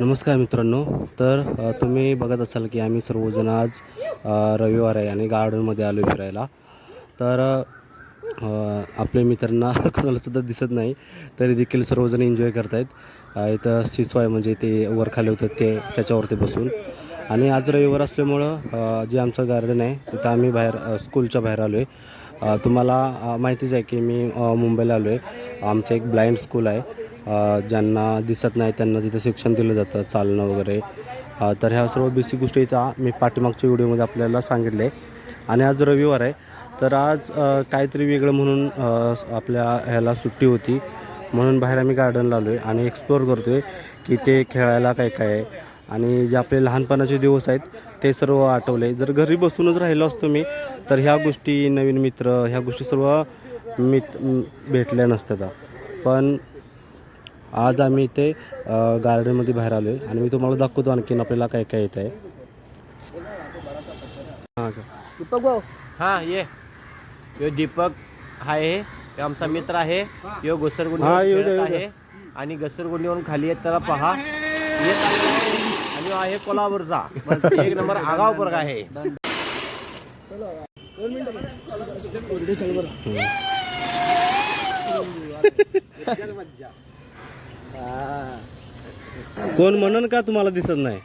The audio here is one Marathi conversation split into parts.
नमस्कार मित्रांनो. तर तुम्ही बघत असाल की आम्ही सर्वजण आज रविवार आहे आणि गार्डनमध्ये आलो फिरायला. तर आपले मित्रांना कोणालासुद्धा दिसत नाही तरी देखील सर्वजण एन्जॉय करत आहेत. इथं सिसॉय म्हणजे ते वर खाली होतं ते त्याच्यावरती बसून. आणि आज रविवार असल्यामुळं जे आमचं गार्डन आहे तिथं आम्ही बाहेर स्कूलच्या बाहेर आलो आहे. तुम्हाला माहितीच आहे की मी मुंबईला आलो आहे. आमचं एक ब्लाइंड स्कूल आहे. ज्यांना दिसत नाही त्यांना तिथं शिक्षण दिलं जातं, चालणं वगैरे. तर ह्या सर्व बेसिक गोष्टी इथं मी पाठीमागच्या व्हिडिओमध्ये आपल्याला सांगितले. आणि आज रविवार आहे तर आज काहीतरी वेगळं म्हणून आपल्या ह्याला सुट्टी होती म्हणून बाहेर आम्ही गार्डनला आलो आहे आणि एक्सप्लोअर करतो आहे की ते खेळायला काय काय आहे. आणि जे आपले लहानपणाचे दिवस आहेत ते सर्व आठवले. जर घरी बसूनच राहिलो असतो मी तर ह्या गोष्टी, नवीन मित्र, ह्या गोष्टी सर्व भेटल्या नसत्या. पण आज आम्ही इथे गार्डनमध्ये बाहेर आलो आहे आणि मी तुम्हाला दाखवतो आणखीन आपल्याला काय काय येत आहे. दीपक भाऊ, हां ये. यो दीपक आहे, तो आमचा मित्र आहे. यो घसरगुंडी आहे आणि घसरगुंडीवरून खाली येत त्याला पहा. येत आणि यो आहे कोल्हापूरचा. एक नंबर आगाव पोरगा आहे. कोण म्हणून का तुम्हाला दिसत नाही?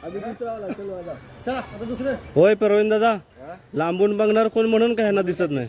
होय प्रवीण दादा, लांबून बघणार कोण म्हणून का ह्यांना दिसत नाही?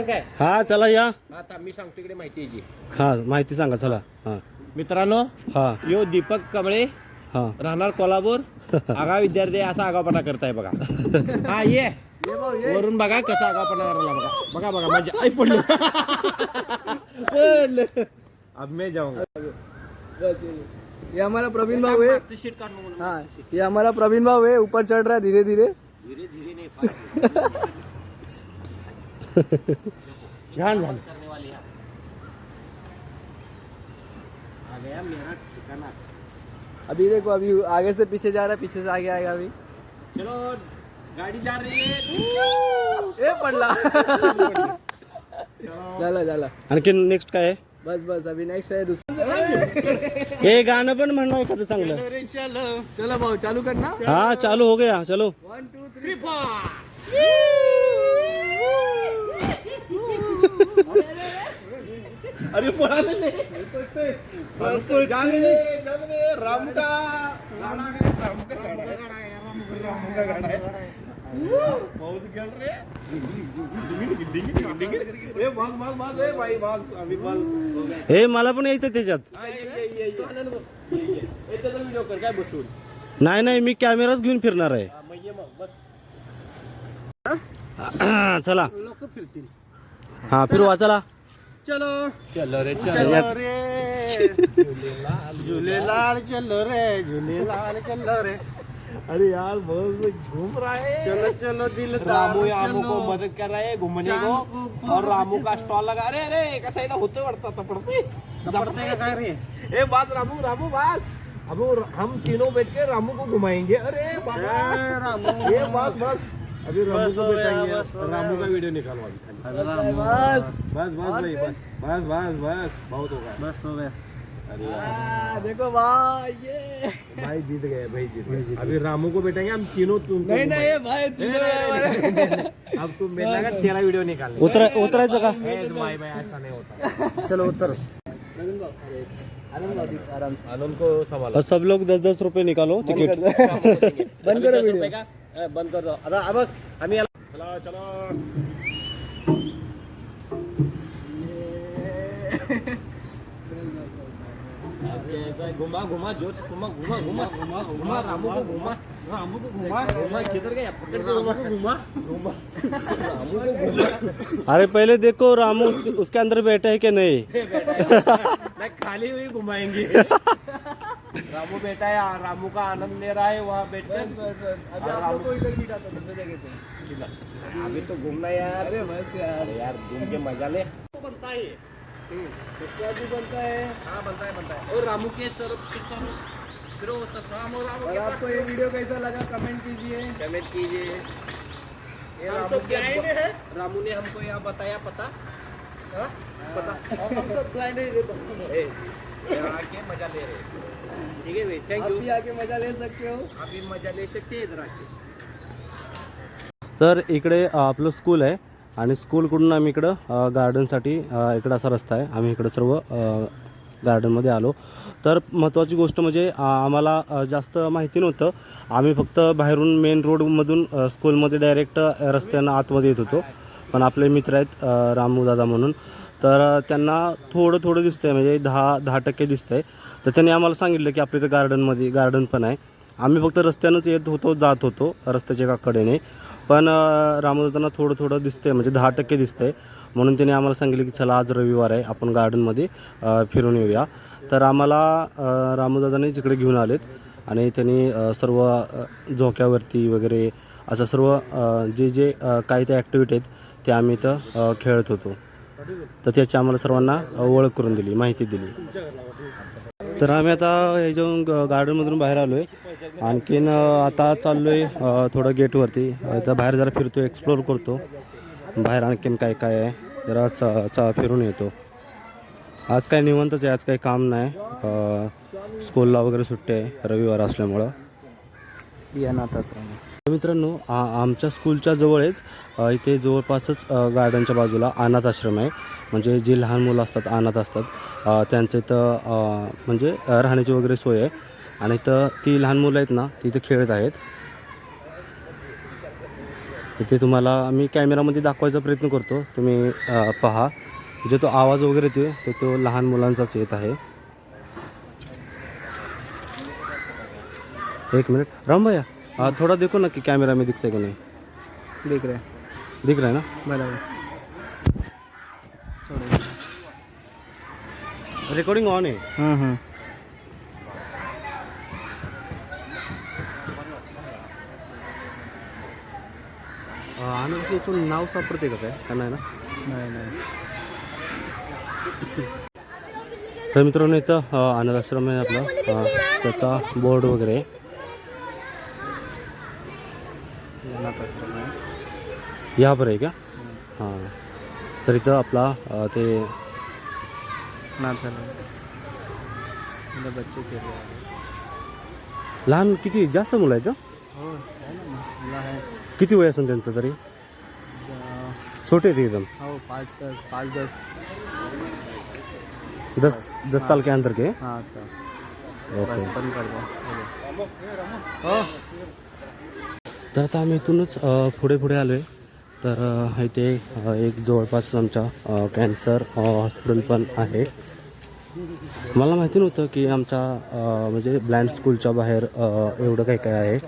काय हा चला या. आता मी सांगतो इकडे माहिती. हा माहिती सांगा चला. हा मित्रांनो, हा यो दीपक कमळे, हा राहणार कोल्हापूर, आगाव विद्यार्थी असा आगावपणा करताय बघा. हा ये वरून बघा कसा आगावपणा करायला बघा. बघा बघा म्हणजे आई पडलं. अब मैं जाऊंगा. ये हमारा प्रवीण भाव है. हाँ, ये हमारा प्रवीण भाव है. ऊपर चढ़ रहा है धीरे धीरे. धीरे धीरे नहीं ध्यान करने वाली है. आ गया मेरा ठिकाना. अभी देखो, अभी आगे से पीछे जा रहा है, पीछे से आगे आएगा. अभी चलो गाड़ी जा रही है. ए पडला. झाला झाला. आणखीन नेक्स्ट काय आहे? बस बस, अभी नेक्स्ट है दूसरा. हे गाणं पण म्हणणं एखादं चांगलं. चलो चलो भाऊ, चालू करना. हाँ चालू हो गया, चलो. 1 2 3 अरे पळाले नाही. जाने रामू का गाना है. रामू का गाना है. बहुत खेल रहे. ए बस बस बस ए भाई बस. अभी बस हे मला पण यायचं त्याच्यात. ये याच्यात व्हिडिओ कर काय बसून. नाही नाही, मी कॅमेराच घेऊन फिरणार आहे. मग ये मग बस. चला लोक फिरतील. हा फिरवा चला. चलो चलो रे चलो रे झूलेलाल झूलेलाल चलो रे झूलेलाल चलो रे. अरे यार बहुत घूम रहा है. चलो चलो दिल रामू रामू को मदद कर रहा है घूमने को. और रामू का स्टॉल लगा. अरे अरे कसा इला होते वाटतं आता पडते का काय रे. ए बास रामू रामू बास. अब हम तीनों बैठ के रामू को घुमाएंगे. अरे बाबा रामू ये बस बस. अभी रामू को बैठाएंगे. रामू का वीडियो निकालो अभी. बस बस बस भाई बस बस बस बस बहुत होगा. बस हो गया. अरे देखो भाई, ये भाई जीत गए. भाई जीत गए. अभी रामू को बैठेंगे हम तीनों. तुम नहीं नहीं, ये भाई अब तुम बैठना का तेरा वीडियो निकालने. उतरायचं का? भाई भाई ऐसा नहीं होता. चलो उतर. आनंद भाई आराम से. आनंद को सवाल. और सब लोग 10-10 रुपये निकालो टिकट. बंद करो वीडियो. बंद कर दो. आता अब आम्ही चलो चलो. घुमा घुमा जो घुमा घुमा घुमा घुमा घुमा रामू को घुमा. रामू को घुमा घुमा किधर गया पकड़ के घुमा घुमा घुमा रामू को घुमा. अरे पहले देखो रामू उसके अंदर बैठा है कि नहीं. नहीं खाली हुई घुमाएंगे. रामू बैठा है. रामू का आनंद ले रहा है वहाँ बैठ कर. बस बस. अभी आप लोग को इधर बिठा दो, दूसरी जगह पे. अभी तो घूमना यार, अरे बस यार, अरे यार घूम के मजा ले। तो बनता है ये। उसका भी बनता है। हाँ बनता है। और रामू के सर फिर वो रामू और के आपको ये वीडियो कैसा लगा कमेंट कीजिए। कमेंट कीजिए। ये हम रामू सब blind है। रामू ने हमको यहाँ बताया पता, हाँ? पता। और हम सब ब्लाइंड है रे तो। यहाँ आके मजा ले रहे हैं। ठीक है भाई, थैंक आप यू। भी आके मजा ले सकते हो। आप भी मजा ले सकते हैं इधर आके। तर इकडे आपलं स्कूल आहे आणि स्कूलकडून आम्ही इकडं गार्डनसाठी इकडं असा रस्ता आहे. आम्ही इकडं सर्व गार्डनमध्ये आलो. तर महत्त्वाची गोष्ट म्हणजे आम्हाला जास्त माहिती नव्हतं. आम्ही फक्त बाहेरून मेन रोडमधून स्कूलमध्ये डायरेक्ट रस्त्यानं आतमध्ये येत होतो. पण आपले मित्र आहेत रामू दादा म्हणून, तर त्यांना थोडं दिसतंय, म्हणजे 10% दिसतंय. तर त्यांनी आम्हाला सांगितलं की आपल्या इथं गार्डन पण आहे. आम्ही फक्त रस्त्यानंच येत होतो, जात होतो रस्त्याच्या एका कडेने. पण रामदादांना थोडं दिसतंय, म्हणजे 10% दिसतंय. म्हणून त्यांनी आम्हाला सांगितलं की चला आज रविवार आहे, आपण गार्डनमध्ये फिरून येऊया. तर आम्हाला रामदादांनीच इकडे घेऊन आलेत आणि त्यांनी सर्व झोक्यावरती वगैरे असं सर्व जे काही त्या ॲक्टिव्हिटी आहेत त्या आम्ही इथं खेळत होतो. तर त्याची आम्हाला सर्वांना ओळख करून दिली, माहिती दिली. तर आम्ही आता हे जाऊन गार्डनमधून बाहेर आलो आहे. आणखीन आता चाललो आहे थोडं गेटवरती. इथं बाहेर जरा फिरतो, एक्सप्लोर करतो बाहेर आणखीन काय आहे, जरा फिरून येतो. आज काय निवांतच आहे, आज काही काम नाही. स्कूलला वगैरे सुट्टी आहे रविवार असल्यामुळं. मित्रांनो, आमच्या स्कूलच्या जवळच इथे जवळपासच गार्डनच्या बाजूला अनाथ आश्रम आहे. म्हणजे जी लहान मुलं असतात, अनाथ असतात, त्यांचं इथं म्हणजे राहण्याची वगैरे सोय आहे. आणि इथं ती लहान मुलं आहेत ना, ती इथं खेळत आहेत. इथे तुम्हाला मी कॅमेरामध्ये दाखवायचा प्रयत्न करतो, तुम्ही पहा. जे तो आवाज वगैरे येतो तो लहान मुलांचाच येत आहे. एक मिनिट राम भैया, थोड़ा देखो ना कि कैमरा में दिखता है कि नहीं. दिख रहा है, दिख रहा है ना. बराबर. रिकॉर्डिंग ऑन है. आनंद नाव सापडते का काय का नाही ना. नाही. तर मित्रांनो, इथं अनाथ आश्रम आहे आपला, त्याचा बोर्ड वगैरे आहे. यहाँ पर आहे का. हां, तर इथं आपला ते बच्चे खेळ रहे. लहान किती जास्त मुलं आहेत. हो आहे. किती वय असेल त्यांचं तरी. छोटे आहेत एकदम. हो 5-10. 10 साल के अंदर के. हाँ सर. ओके. बंद कर दो. तर आता आम्ही इथूनच पुढे आलो आहे. तर इथे एक जवळपास आमच्या कॅन्सर हॉस्पिटल पण आहे. मला माहिती नव्हतं की आमच्या म्हणजे ब्लाइंड स्कूलच्या बाहेर एवढं काय आहे.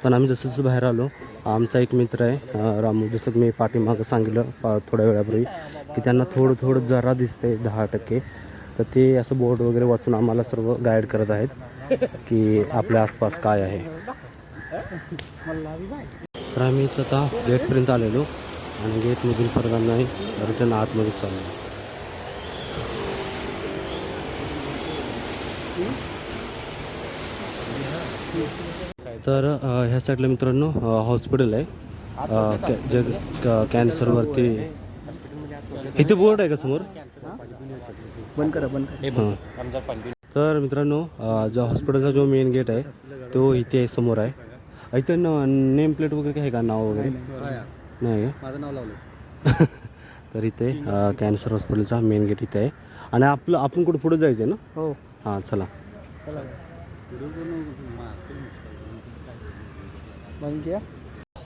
पण आम्ही जसं बाहेर आलो, आमचा एक मित्र आहे रामू, जसं मी पाठीमागं सांगितलं थोड्या वेळापूर्वी की त्यांना थोडं जरा दिसतंय 10%. तर ते असं बोर्ड वगैरे वाचून आम्हाला सर्व गाईड करत आहेत की आपल्या आसपास काय आहे. तर आम्ही इथं आता गेटपर्यंत आलेलो आणि गेटमधून परत आम्ही रिटर्न आतमध्ये चाललो. तर ह्या साईडला मित्रांनो हॉस्पिटल आहे, जे कॅन्सरवरती. इथे बोर्ड आहे का समोर. बंद करा. हां. तर मित्रांनो, जो हॉस्पिटलचा जो मेन गेट आहे तो इथे समोर आहे. इथं नेम प्लेट वगैरे काय आहे का, नाव वगैरे नाही का. माझं नाव लावलं. तर इथे कॅन्सर हॉस्पिटलचा मेन गेट इथे आहे. आणि आपण कुठे पुढे जायचं आहे ना. हो. हां चला. बंद किया.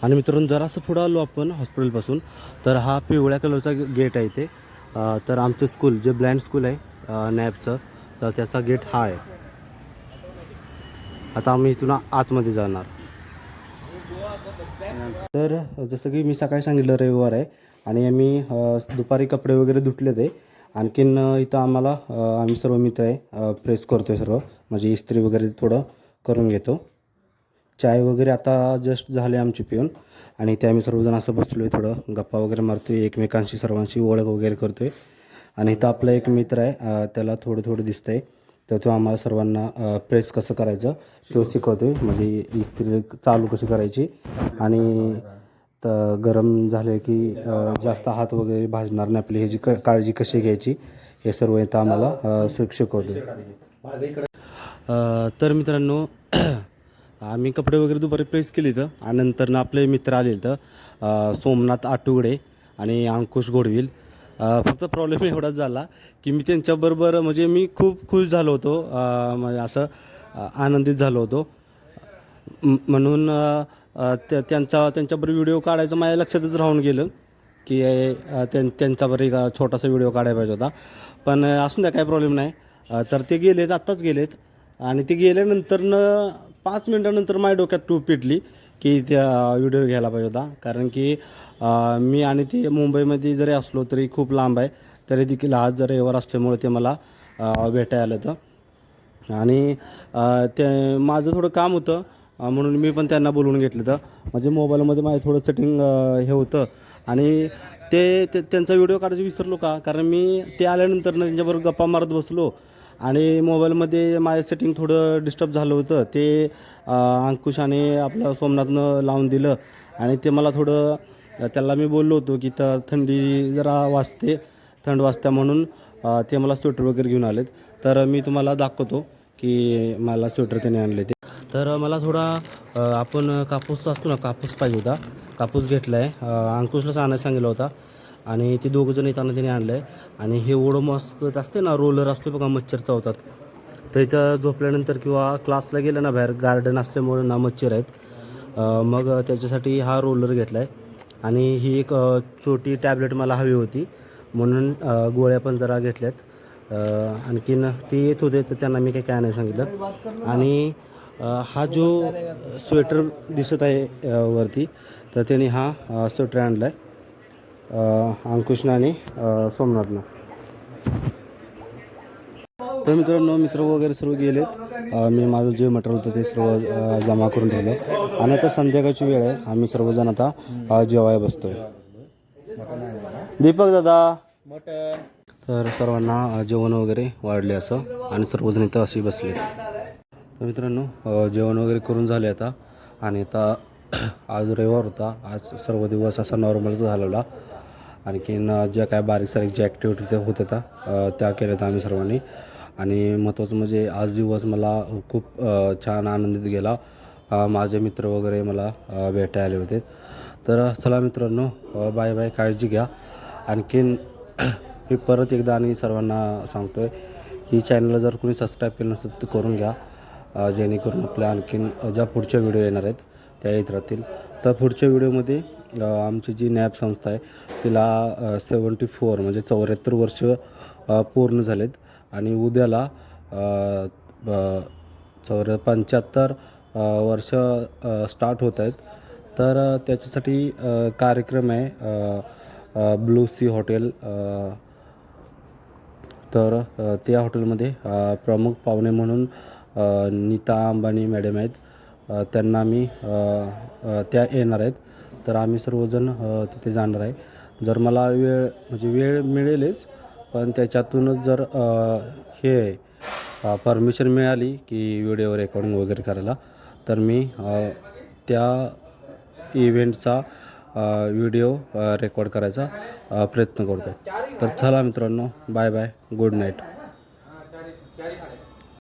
आणि मित्रांनो, जरासं पुढं आलो आपण हॉस्पिटलपासून, तर हा पिवळ्या कलरचा गेट आहे इथे. तर आमचं स्कूल जे ब्लाइंड स्कूल आहे नॅबचं, तर त्याचा गेट हा आहे. आता आम्ही इथून आतमध्ये जाणार. तर जसं की मी सकाळी सांगितलं रविवार आहे आणि आम्ही दुपारी कपडे वगैरे धुतले ते. आणखीन इथं आम्हाला आम्ही सर्व मित्र आहे प्रेस करतो आहे सर्व, म्हणजे इस्त्री वगैरे थोडं करून घेतो. चाय वगैरे आता जस्ट झाले आमची पिऊन. आणि ते आम्ही सर्वजण असं बसलो आहे, थोडं गप्पा वगैरे मारतो आहे, एकमेकांशी सर्वांची ओळख वगैरे करतो आहे. आणि इथं आपला एक मित्र आहे, त्याला थोडं थोडं दिसतं आहे, तर तो आम्हाला सर्वांना प्रेस कसं करायचं तो शिकवतो आहे, म्हणजे इस्त्री चालू कशी करायची आणि तर गरम झाले की जास्त हात वगैरे भाजणार नाही आपली, ह्याची काळजी कशी घ्यायची हे सर्व इथं आम्हाला शिकवतो. तर मित्रांनो आम्ही कपडे वगैरे दुपारी प्रेस केली तर आणि नंतर आपले मित्र आले तर सोमनाथ आटुगडे आणि अंकुश गोडविल. फक्त प्रॉब्लेम एवढाच झाला की मी त्यांच्याबरोबर म्हणजे मी खूप खुश झालो होतो, म्हणजे असं आनंदित झालो होतो म्हणून त्यांच्याबरोबर व्हिडिओ काढायचं माझ्या लक्षातच राहून गेलं की त्यांच्याबरोबर एक छोटासा व्हिडिओ काढायला पाहिजे होता. पण असून द्या, काय प्रॉब्लेम नाही. तर ते गेलेत, आत्ताच गेलेत आणि ते गेल्यानंतरनं 5 मिनटानंतर माझ्या डोक्यात टूप पेटली की त्या व्हिडिओ घ्यायला पाहिजे होता. कारण की मी आणि ते मुंबईमध्ये जरी असलो तरी खूप लांब आहे, तरी देखील आज जर रविवार असल्यामुळे ते मला भेटायला आलं होतं आणि ते माझं थोडं काम होतं म्हणून मी पण त्यांना बोलवून घेतलं होतं. म्हणजे मोबाईलमध्ये माझं थोडं सेटिंग हे होतं आणि त्यांचा व्हिडिओ काढायचं विसरलो का, कारण मी ते आल्यानंतर त्यांच्याबरोबर गप्पा मारत बसलो आणि मोबाईलमध्ये माझं सेटिंग थोडं डिस्टर्ब झालं होतं. ते अंकुश आणि आपलं सोमनाथनं लावून दिलं आणि ते मला थोडं, त्याला मी बोललो होतो की तर थंडी जरा वाजते, थंड वाजते म्हणून ते मला स्वेटर वगैरे घेऊन आलेत. तर मी तुम्हाला दाखवतो की मला स्वेटर त्याने आणले ते. तर मला थोडा आपण कापूस असतो ना, कापूस पाहिजे होता. कापूस घेतला आहे, अंकुशलाच आणायला सांगितलं होता आणि ते दोघंजण येताना त्याने आणलं आहे. आणि हे ओढं मस्त असते ना, रोलर असतो बघा, मच्छर चावतात. तर इथं झोपल्यानंतर किंवा क्लासला गेलं ना बाहेर, गार्डन असल्यामुळे ना मच्छर आहेत, मग त्याच्यासाठी हा रोलर घेतला आहे. आणि ही एक छोटी टॅबलेट मला हवी होती म्हणून गोळ्या पण जरा घेतल्यात. आणखीन ते येत होते तर त्यांना मी काय नाही सांगितलं. आणि हा जो स्वेटर दिसत आहे वरती, तर त्याने हा स्वेटर आणला आहे अंकुशनं आणि सोमनाथनं. तर मित्रांनो, मित्र वगैरे सर्व गेलेत. मी माझं जे मटेरियल होतं ते सर्व जमा करून ठेवलं आणि आता संध्याकाळची वेळ आहे. आम्ही सर्वजण आता जेवायला बसतोय. दीपक दादा, तर सर्वांना जेवण वगैरे वाढले असं आणि सर्वजण इथं अशी बसले. तर मित्रांनो, जेवण वगैरे करून झाले आता आणि आता आज रविवार होता. आज सर्व दिवस असा नॉर्मलच घालवला. आणखीन ज्या काय बारीक सारीक ज्या ॲक्टिव्हिटी त्या होत होत्या त्या केल्यात आम्ही सर्वांनी. आणि महत्त्वाचं म्हणजे आज दिवस मला खूप छान आनंदित गेला. माझे मित्र वगैरे मला भेटायला आले होते. तर चला मित्रांनो, बाय बाय, काळजी घ्या. आणखीन मी परत एकदा आणि सर्वांना सांगतो आहे की चॅनलला जर कोणी सबस्क्राईब केलं नसेल तर करून घ्या, जेणेकरून आपल्या आणखीन ज्या पुढच्या व्हिडिओ येणार आहेत त्या येत राहतील. तर पुढच्या व्हिडिओमध्ये आमची जी नॅब संस्था आहे तिला 74 म्हणजे 74 वर्ष पूर्ण झालेत आणि उद्याला 75 वर्ष स्टार्ट होत आहेत. तर त्याच्यासाठी कार्यक्रम आहे ब्लू सी हॉटेल. तर त्या हॉटेलमध्ये प्रमुख पाहुणे म्हणून नीता अंबानी मॅडम आहेत, त्यांना मी त्या येणार आहेत. तर आम्ही सर्वजण तिथे जाणार आहे. जर मला वेळ मिळेलच, पण त्याच्यातूनच जर हे परमिशन मिळाली की व्हिडिओ रेकॉर्डिंग वगैरे करायला, तर मी त्या इव्हेंटचा व्हिडिओ रेकॉर्ड करायचा प्रयत्न करतो. तर चला मित्रांनो, बाय बाय, गुड नाईट.